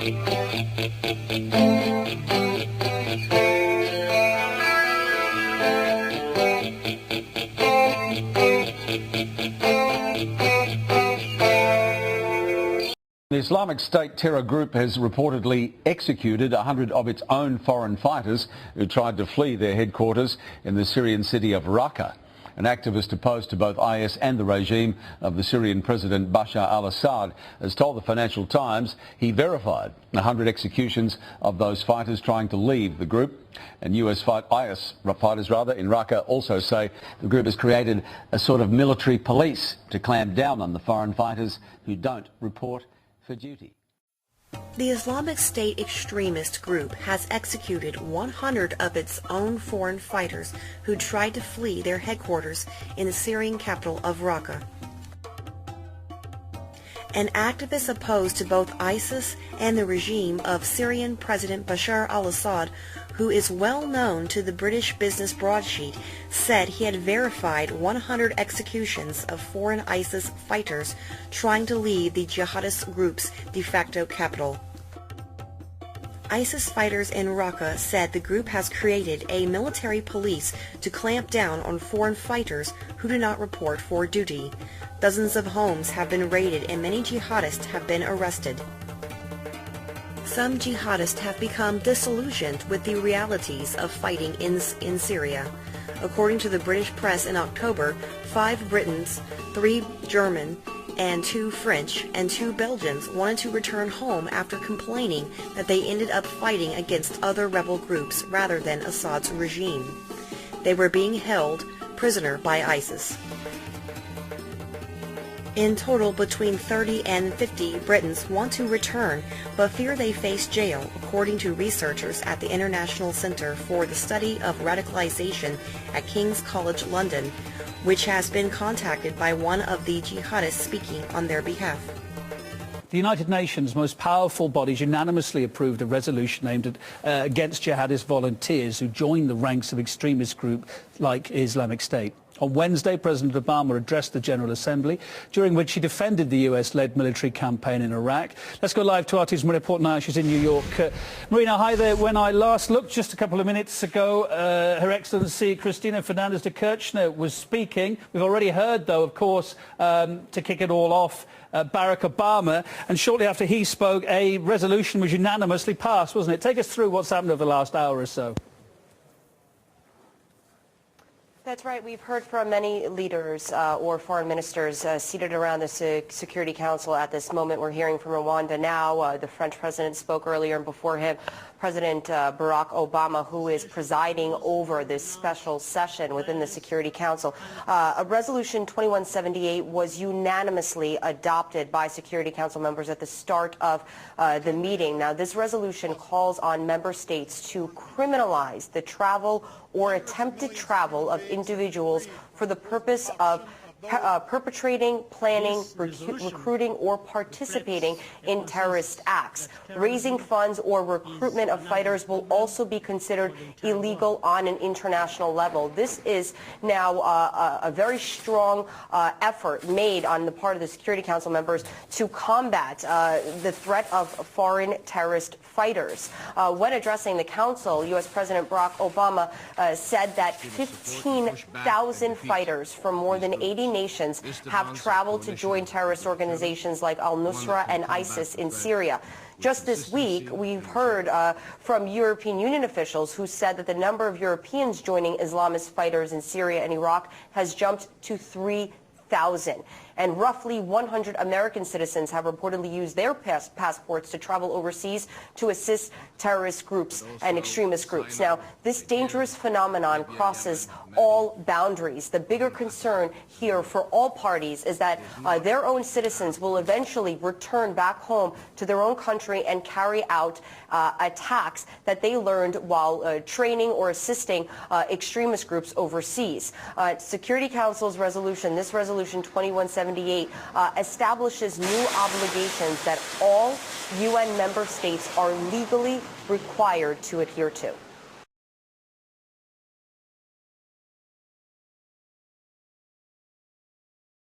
The Islamic State terror group has reportedly executed 100 of its own foreign fighters who tried to flee their headquarters in the Syrian city of Raqqa. An activist opposed to both IS and the regime of the Syrian President Bashar al-Assad has told the Financial Times he verified 100 executions of those fighters trying to leave the group. And IS fighters in Raqqa also say the group has created a sort of military police to clamp down on the foreign fighters who don't report for duty. The Islamic State extremist group has executed 100 of its own foreign fighters who tried to flee their headquarters in the Syrian capital of Raqqa. An activist opposed to both ISIS and the regime of Syrian President Bashar al-Assad, who is well known to the British business broadsheet, said he had verified 100 executions of foreign ISIS fighters trying to leave the jihadist group's de facto capital. ISIS fighters in Raqqa said the group has created a military police to clamp down on foreign fighters who do not report for duty. Dozens of homes have been raided and many jihadists have been arrested. Some jihadists have become disillusioned with the realities of fighting in Syria. According to the British press in October, 5 Britons, 3 German, and 2 French and 2 Belgians wanted to return home after complaining that they ended up fighting against other rebel groups rather than Assad's regime. They were being held prisoner by ISIS. In total, between 30 and 50 Britons want to return, but fear they face jail, according to researchers at the International Centre for the Study of Radicalisation at King's College London, which has been contacted by one of the jihadists speaking on their behalf. The United Nations' most powerful bodies unanimously approved a resolution aimed at, against jihadist volunteers who joined the ranks of extremist groups like Islamic State. On Wednesday, President Obama addressed the General Assembly, during which he defended the US-led military campaign in Iraq. Let's go live to our team's report now. She's in New York. Marina, hi there. When I last looked just a couple of minutes ago, Her Excellency Cristina Fernández de Kirchner was speaking. We've already heard, though, of course, to kick it all off, Barack Obama, and shortly after he spoke, a resolution was unanimously passed, wasn't it? Take us through what's happened over the last hour or so. That's right. We've heard from many leaders or foreign ministers seated around the Security Council at this moment. We're hearing from Rwanda now. The French president spoke earlier, and before him, President Barack Obama, who is presiding over this special session within the Security Council. A resolution 2178 was unanimously adopted by Security Council members at the start of the meeting. Now, this resolution calls on member states to criminalize the travel or attempted travel of individuals for the purpose of perpetrating, planning, recruiting, or participating in terrorist acts. Raising funds or recruitment of fighters will also be considered illegal on an international level. This is now a very strong effort made on the part of the Security Council members to combat the threat of foreign terrorist fighters. When addressing the Council, U.S. President Barack Obama said that 15,000 fighters from more than 80 nations have traveled to join terrorist organizations like al-Nusra and ISIS in Syria. Just this week, we've heard from European Union officials who said that the number of Europeans joining Islamist fighters in Syria and Iraq has jumped to 3,000. And roughly 100 American citizens have reportedly used their passports to travel overseas to assist terrorist groups and extremist groups. Now, this dangerous phenomenon crosses all boundaries. The bigger concern here for all parties is that their own citizens will eventually return back home to their own country and carry out attacks that they learned while training or assisting extremist groups overseas. Security Council's resolution, this resolution 2178, establishes new obligations that all UN member states are legally required to adhere to.